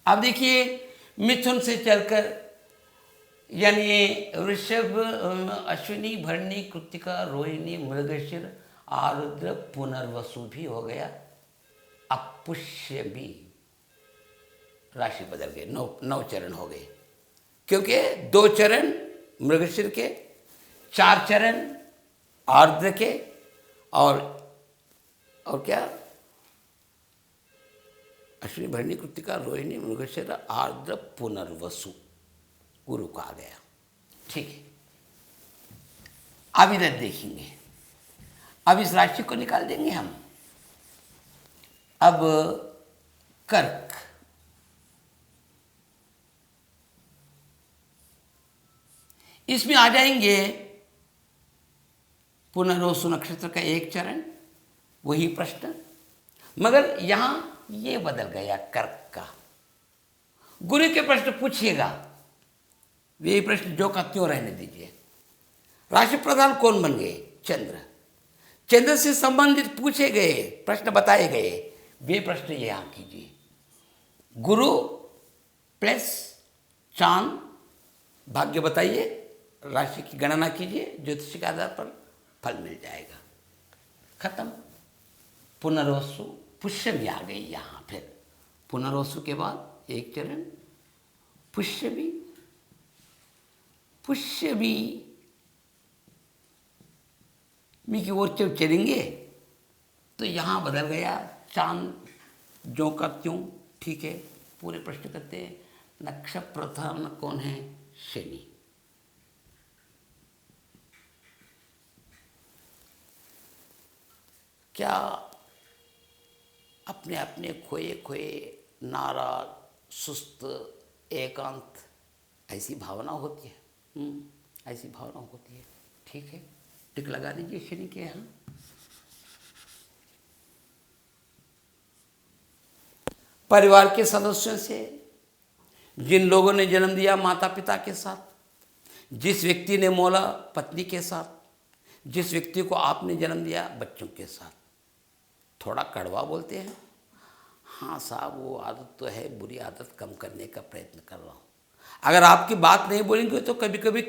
अब देखिए मिथुन से चलकर यानी वृषभ, अश्विनी, भरणी, कृत्तिका, रोहिणी, मृगशिर, आरुद्र, पुनर्वसु भी हो गया। अब पुष्य भी राशि बदल गई, नौ चरण हो गए, क्योंकि 2 चरण मृगशिर के, 4 चरण आर्द्र के, और क्या, अश्विनी, भरणी, कृत्तिका, रोहिणी, मृगशिर, आर्द्र, पुनर्वसु, गुरु का आ गया। ठीक है, अब इधर देखेंगे, अब इस राशि को निकाल देंगे हम। अब कर्क, इसमें आ जाएंगे पुनर्वसु नक्षत्र का 1 चरण, वही प्रश्न, मगर यहां ये बदल गया कर्क का। गुरु के प्रश्न पूछिएगा, यही प्रश्न जो का त्यों रहने दीजिए। राशि प्रधान कौन बन गए? चंद्र। चंद्र से संबंधित पूछे गए प्रश्न बताए गए, वे प्रश्न यहां कीजिए। गुरु प्लस चांद, भाग्य बताइए, राशि की गणना कीजिए, ज्योतिष के आधार पर फल मिल जाएगा। खत्म। पुनर्वसु पुष्य भी आ गई यहां, फिर पुनर्वसु के बाद 1 चरण पुष्य भी की ओर जब चलेंगे तो यहां बदल गया चांद, जो का त्यों। ठीक है, पूरे प्रश्न करते हैं। नक्षत्र प्रधान कौन है? शनि। क्या अपने अपने खोए नाराज, सुस्त, एकांत, ऐसी भावना होती है? ऐसी भावना होती है। ठीक है, टिक लगा दीजिए शनि के यहाँ। परिवार के सदस्यों से, जिन लोगों ने जन्म दिया माता पिता के साथ, जिस व्यक्ति ने मोला पत्नी के साथ, जिस व्यक्ति को आपने जन्म दिया बच्चों के साथ, थोड़ा कड़वा बोलते हैं। हाँ साहब, वो आदत तो है, बुरी आदत कम करने का प्रयत्न कर रहा हूँ। अगर आपकी बात नहीं बोलेंगे तो कभी कभी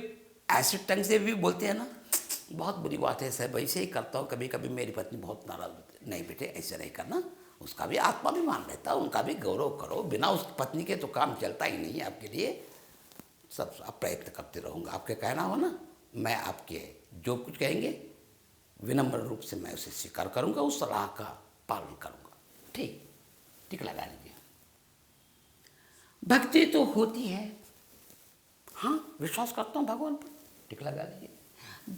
ऐसे टंग से भी बोलते हैं ना, बहुत बुरी बात है सर, वैसे ही करता हूँ, कभी कभी मेरी पत्नी बहुत नाराज होती है। नहीं बेटे, ऐसे नहीं करना, उसका भी आत्माभिमान रहता है, उनका भी गौरव करो। बिना उस पत्नी के तो काम चलता ही नहीं है आपके लिए। सब आप प्रयत्न करते रहूँगा, आपके कहना हो ना, मैं आपके जो कुछ कहेंगे विनम्र रूप से मैं उसे स्वीकार करूँगा, उस सलाह का पालन करूँगा। ठीक, टिक लगा लीजिए। भक्ति तो होती है, हाँ विश्वास करता हूँ भगवान पर, टिक लगा लीजिए।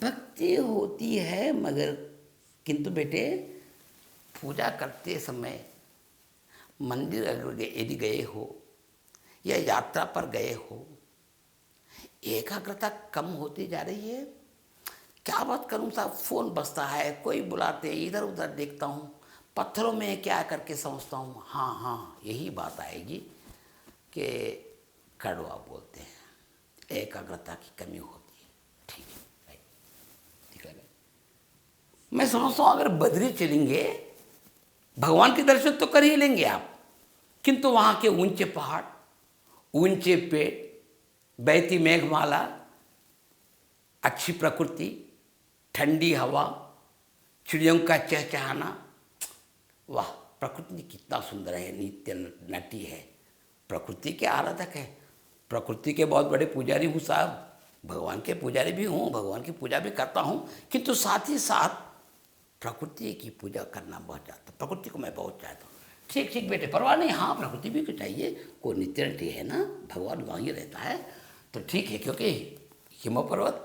भक्ति होती है, मगर किंतु बेटे पूजा करते समय मंदिर अगर यदि गए हो या यात्रा पर गए हो, एकाग्रता कम होती जा रही है। क्या बात करूं साहब, फोन बजता है, कोई बुलाते, इधर उधर देखता हूँ, पत्थरों में क्या करके समझता हूँ। हाँ, यही बात आएगी कि कड़वा बोलते हैं, एकाग्रता की कमी होती है। ठीक है, ठीक है। मैं समझता हूँ अगर बद्री चलेंगे, भगवान के दर्शन तो कर ही लेंगे आप, किंतु वहाँ के ऊंचे पहाड़, ऊंचे पेड़, बहती मेघमाला, अच्छी प्रकृति, ठंडी हवा, चिड़ियों का चहचहाना, वाह, प्रकृति कितना सुंदर है, नित्य नटी है, प्रकृति के आराधक है। प्रकृति के बहुत बड़े पुजारी हूँ साहब, भगवान के पुजारी भी हूँ, भगवान की पूजा भी करता हूँ, किंतु साथ ही साथ प्रकृति की पूजा करना बहुत चाहता हूँ, प्रकृति को मैं बहुत चाहता हूँ। ठीक ठीक बेटे, परवाह नहीं, हाँ प्रकृति भी तो चाहिए, कोई नित्य नटी है ना, भगवान वहीं रहता है तो ठीक है। क्योंकि हिम पर्वत,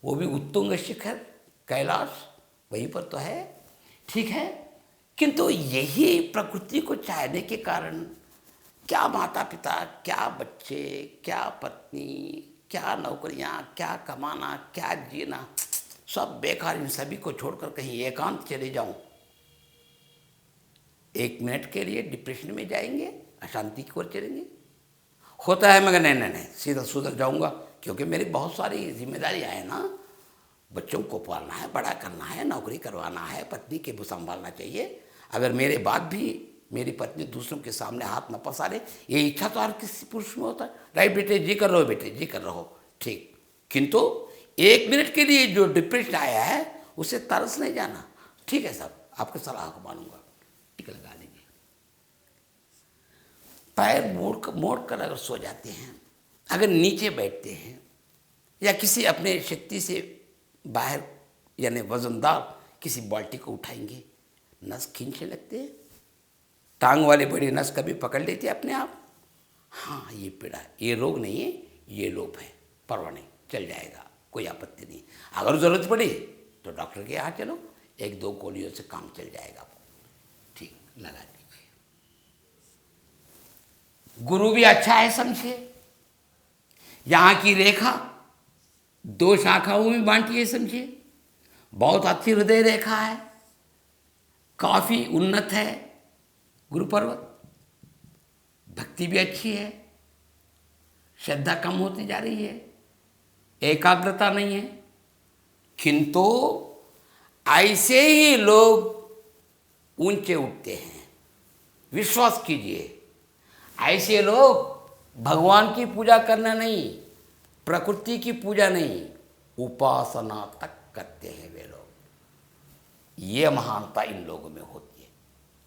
वो भी उत्तुंग शिखर कैलाश, वहीं पर तो है। ठीक है, किंतु यही प्रकृति को चाहने के कारण क्या माता पिता, क्या बच्चे, क्या पत्नी, क्या नौकरियां, क्या कमाना, क्या जीना, सब बेकार। इन सभी को छोड़कर कहीं एकांत चले जाऊं, 1 मिनट के लिए डिप्रेशन में जाएंगे, अशांति की ओर चलेंगे। होता है मगर नहीं, सीधा सुधर जाऊंगा, क्योंकि मेरी बहुत सारी जिम्मेदारियां हैं ना, बच्चों को पालना है, बड़ा करना है, नौकरी करवाना है, पत्नी के भी संभालना चाहिए। अगर मेरे बाद भी मेरी पत्नी दूसरों के सामने हाथ न पसारे, ये इच्छा तो हर किसी पुरुष में होता है। राइट बेटे, जी कर रहो बेटे, जी कर रहो, ठीक। किंतु 1 मिनट के लिए जो डिप्रेशन आया है उसे तरस नहीं जाना। ठीक है साहब, आपकी सलाह को मानूंगा, टिक लगा लीजिए। पैर मोड़ कर अगर सो जाते हैं, अगर नीचे बैठते हैं, या किसी अपने शक्ति से बाहर यानी वजनदार किसी बाल्टी को उठाएंगे, नस खींचने लगते हैं, टांग वाले बड़ी नस कभी पकड़ लेते हैं अपने आप। हाँ, ये पीड़ा है, ये रोग नहीं है, ये लोप है, परवाह नहीं, चल जाएगा, कोई आपत्ति नहीं। अगर ज़रूरत पड़ी तो डॉक्टर के यहाँ चलो, 1-2 गोलियों से काम चल जाएगा। ठीक, लगा लीजिए। गुरु भी अच्छा है समझिए। यहाँ की रेखा 2 शाखाओं में बांटिए समझिए। बहुत अच्छी हृदय रेखा है, काफ़ी उन्नत है गुरु पर्वत। भक्ति भी अच्छी है, श्रद्धा कम होती जा रही है, एकाग्रता नहीं है। किंतु ऐसे ही लोग ऊंचे उठते हैं, विश्वास कीजिए। ऐसे लोग भगवान की पूजा करना नहीं, प्रकृति की पूजा नहीं, उपासना तक करते हैं वे लोग। ये महानता इन लोगों में होती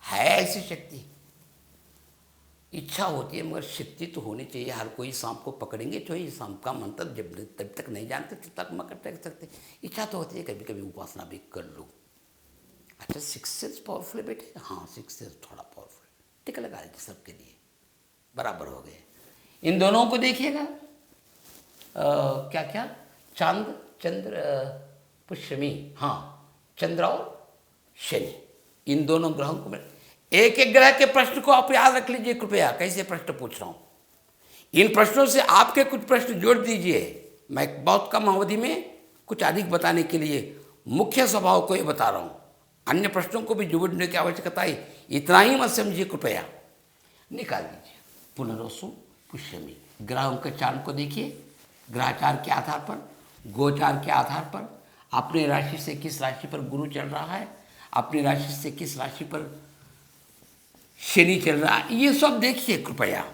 है ऐसी शक्ति। इच्छा होती है मगर शक्ति तो होनी चाहिए। हर कोई सांप को पकड़ेंगे तो ये सांप का मंत्र जब तब तक नहीं जानते तब तक मकर कर सकते। इच्छा तो होती है कभी कभी उपासना भी कर लो। अच्छा, 6 सेंस पावरफुल है बेटे? हाँ, 6 सेंस थोड़ा पावरफुल है। टिक लगा लीजिए, सबके लिए बराबर हो गए। इन दोनों को देखिएगा, क्या क्या, चांद चंद्र पुष्यमी, हाँ, चंद्र और शनि, इन दोनों ग्रहों को एक एक ग्रह के प्रश्न को आप याद रख लीजिए कृपया। कैसे प्रश्न पूछ रहा हूँ, इन प्रश्नों से आपके कुछ प्रश्न जोड़ दीजिए। मैं बहुत कम अवधि में कुछ अधिक बताने के लिए मुख्य स्वभाव को ही बता रहा हूँ, अन्य प्रश्नों को भी जोड़ने की आवश्यकता है। इतना ही मत समझिए कृपया। निकाल दीजिए पुनर्वसु पुष्यमी, ग्रहों के चांद को देखिए। ग्रहचार के आधार पर, गोचार के आधार पर, अपने राशि से किस राशि पर गुरु चल रहा है, अपनी राशि से किस राशि पर शनि चल रहा है, ये सब देखिए कृपया।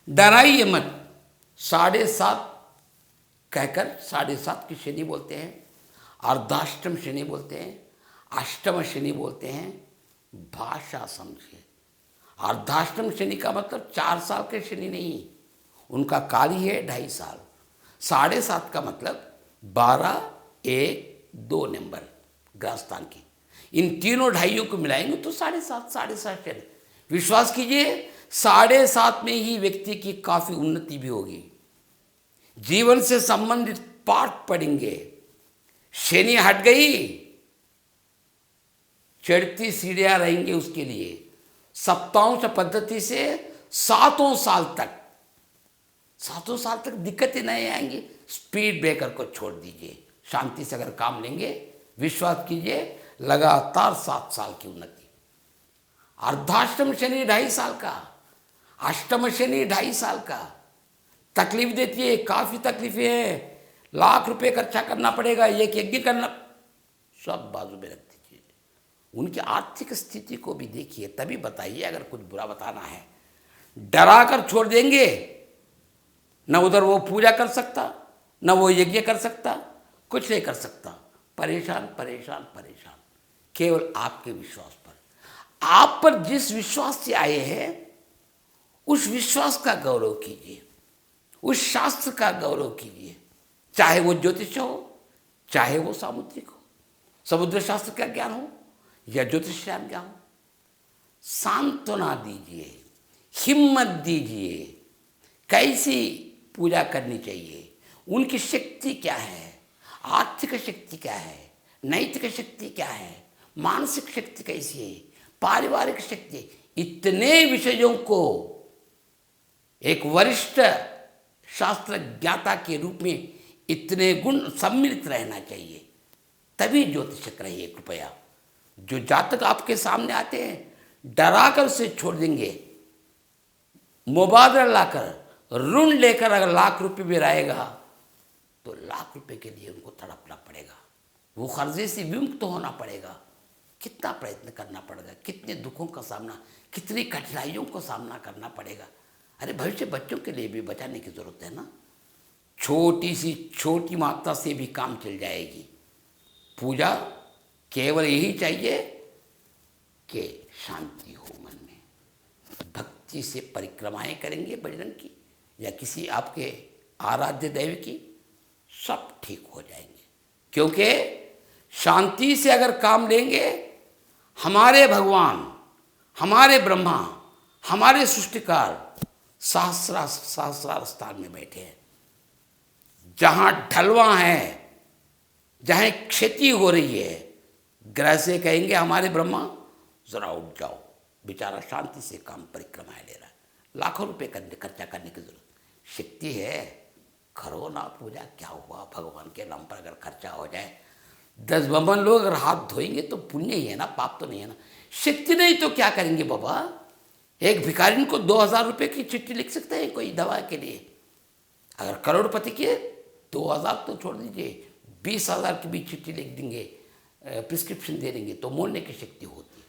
डराइए मत। 7.5 कहकर 7.5 की शनि बोलते हैं, अर्धाष्टम शनि बोलते हैं, अष्टम शनि बोलते हैं। भाषा समझिए। अर्धाष्टम शनि का मतलब 4 साल के शनि नहीं, उनका काल ही है 2.5 साल। 7.5 का मतलब 12, 1, 2 नंबर ग्रहस्थान की। इन तीनों ढाइयों को मिलाएंगे तो 7.5 शनि। विश्वास कीजिए 7.5 में ही व्यक्ति की काफी उन्नति भी होगी। जीवन से संबंधित पाठ पढ़ेंगे। शनि हट गई, चढ़ती सीढ़ियां रहेंगे उसके लिए। सप्तांश पद्धति से 7 साल तक दिक्कतें नहीं आएंगी। स्पीड ब्रेकर को छोड़ दीजिए, शांति से अगर काम लेंगे, विश्वास कीजिए लगातार 7 साल की उन्नति। अर्धाष्टम शनि 2.5 साल का, अष्टम शनि 2.5 साल का। तकलीफ देती है, काफ़ी तकलीफें हैं, लाख रुपए खर्चा करना पड़ेगा, एक यज्ञ करना, सब बाजू में रख दीजिए। उनकी आर्थिक स्थिति को भी देखिए, तभी बताइए अगर कुछ बुरा बताना है। डरा कर छोड़ देंगे, न उधर वो पूजा कर सकता, न वो यज्ञ कर सकता, कुछ नहीं कर सकता। परेशान परेशान परेशान, केवल आपके विश्वास पर। आप पर जिस विश्वास से आए हैं उस विश्वास का गौरव कीजिए, उस शास्त्र का गौरव कीजिए, चाहे वो ज्योतिष हो, चाहे वो सामुद्रिक हो, समुद्र शास्त्र का ज्ञान हो या ज्योतिष ज्ञान हो। सांत्वना दीजिए, हिम्मत दीजिए। कैसी पूजा करनी चाहिए, उनकी शक्ति क्या है, आर्थिक शक्ति क्या है, नैतिक शक्ति क्या है, मानसिक शक्ति कैसी है, पारिवारिक शक्ति, इतने विषयों को एक वरिष्ठ शास्त्र ज्ञाता के रूप में इतने गुण सम्मिलित रहना चाहिए, तभी ज्योतिषक रहिए कृपया। जो जातक आपके सामने आते हैं डरा कर उसे छोड़ देंगे, मुबादला लाकर, ऋण लेकर अगर लाख रुपए भी रहेगा तो लाख रुपए के लिए उनको तड़पना पड़ेगा, वो कर्जे से विमुक्त होना पड़ेगा। कितना प्रयत्न करना पड़ेगा, कितने दुखों का सामना, कितनी कठिनाइयों को सामना करना पड़ेगा। अरे भविष्य बच्चों के लिए भी बचाने की ज़रूरत है ना। छोटी सी छोटी मात्रा से भी काम चल जाएगी। पूजा केवल यही चाहिए कि शांति हो मन में, भक्ति से परिक्रमाएं करेंगे बजरंग की या किसी आपके आराध्य दैव की, सब ठीक हो जाएंगे। क्योंकि शांति से अगर काम लेंगे, हमारे भगवान, हमारे ब्रह्मा, हमारे सृष्टिकार सहस्रार स्थान में बैठे हैं। जहाँ ढलवा है, जहाँ क्षति हो रही है, ग्रह से कहेंगे हमारे ब्रह्मा जरा उठ जाओ, बेचारा शांति से काम परिक्रमाएं ले रहा है, लाखों रुपए खर्चा करने की जरूरत, शक्ति है, करो ना पूजा, क्या हुआ। भगवान के नाम पर अगर खर्चा हो जाए, 10 बमन लोग अगर हाथ धोएंगे तो पुण्य ही है ना, पाप तो नहीं है ना। शक्ति नहीं तो क्या करेंगे बाबा। एक भिखारी को 2000 रुपये की चिट्ठी लिख सकते हैं कोई दवा के लिए। अगर करोड़पति के 2000 तो छोड़ दीजिए, 20,000 की भी चिट्ठी लिख देंगे, प्रिस्क्रिप्शन दे देंगे तो मोड़ने की शक्ति होती है।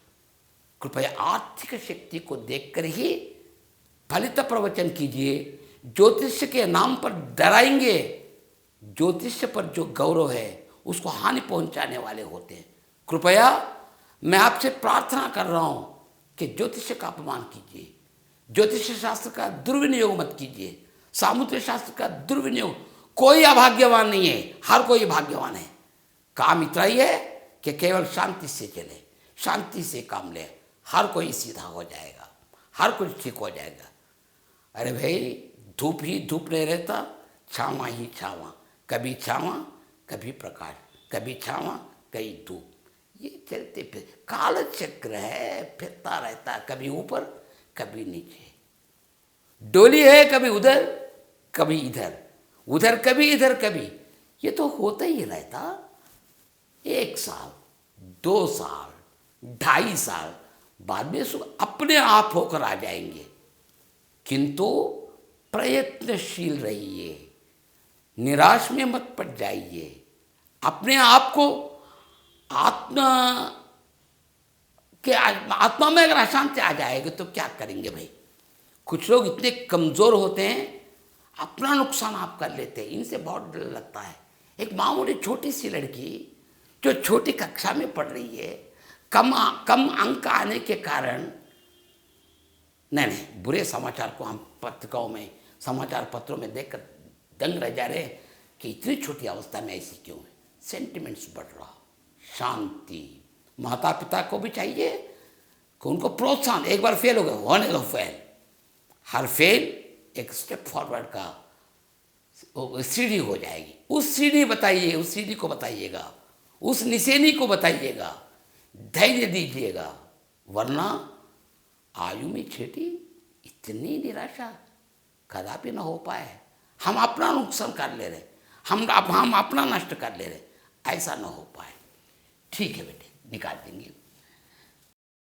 कृपया आर्थिक शक्ति को देखकर ही फलित प्रवचन कीजिए। ज्योतिष के नाम पर डराएंगे, ज्योतिष पर जो गौरव है उसको हानि पहुंचाने वाले होते हैं। कृपया मैं आपसे प्रार्थना कर रहा हूं कि ज्योतिष का अपमान कीजिए, ज्योतिष शास्त्र का दुर्विनियोग मत कीजिए, सामुद्रिक शास्त्र का दुर्विनियोग। कोई अभाग्यवान नहीं है, हर कोई भाग्यवान है। काम इतना ही है कि केवल शांति से चले, शांति से काम ले, हर कोई सीधा हो जाएगा, हर कुछ ठीक हो जाएगा। अरे भाई, धूप ही धूप नहीं रहता, छावा ही छावा, कभी छावा कभी प्रकाश, कभी छावा कभी धूप, ये चलते फिर काल चक्र है, फिरता रहता, कभी ऊपर कभी नीचे, डोली है कभी उधर कभी इधर, उधर कभी इधर कभी, ये तो होता ही रहता। 1 साल 2 साल 2.5 साल बाद में अपने आप होकर आ जाएंगे। किंतु प्रयत्नशील रहिए, निराश में मत पड़ जाइए। अपने आप को आत्मा में अगर अशांति आ जाएगी तो क्या करेंगे भाई। कुछ लोग इतने कमज़ोर होते हैं, अपना नुकसान आप कर लेते हैं, इनसे बहुत डर लगता है। एक मामूली छोटी सी लड़की जो छोटी कक्षा में पढ़ रही है, कम अंक आने के कारण, नहीं, बुरे समाचार को हम पत्रिकाओं में, समाचार पत्रों में देखकर दंग रह जा रहे हैं कि इतनी छोटी अवस्था में ऐसी क्यों है। सेंटिमेंट्स बढ़ रहा, शांति। माता पिता को भी चाहिए कि उनको प्रोत्साहन, एक बार फेल हो गए, होने दो फेल, हर फेल एक स्टेप फॉरवर्ड का सीढ़ी हो जाएगी। उस सीढ़ी बताइए, उस सीढ़ी को बताइएगा, उस निशानी को बताइएगा, धैर्य दीजिएगा, वरना आयु में छेटी इतनी निराशा कदापि न हो पाए। हम अपना नुकसान कर ले रहे, हम अपना नष्ट कर ले रहे, ऐसा न हो पाए। ठीक है बेटे, निकाल देंगे।